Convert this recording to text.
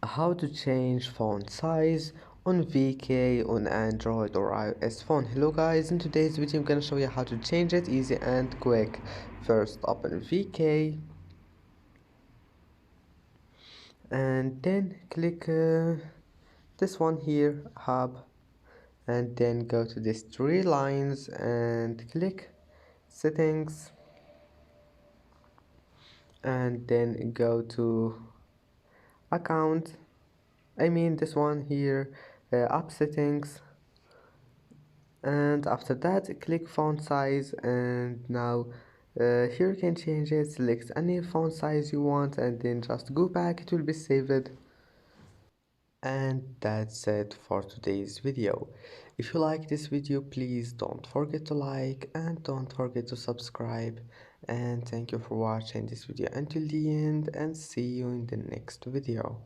how to change font size on VK on Android or iOS phone. Hello guys, in today's video I'm gonna show you how to change it easy and quick. First open VK and then click this one here, hub, and then go to these three lines and click settings and then go to account, this one here, app settings, and after that click font size. And now here you can change it, select any font size you want and then just go back, it will be saved. And that's it for today's video. If you like this video, please don't forget to like and don't forget to subscribe, and thank you for watching this video until the end, and see you in the next video.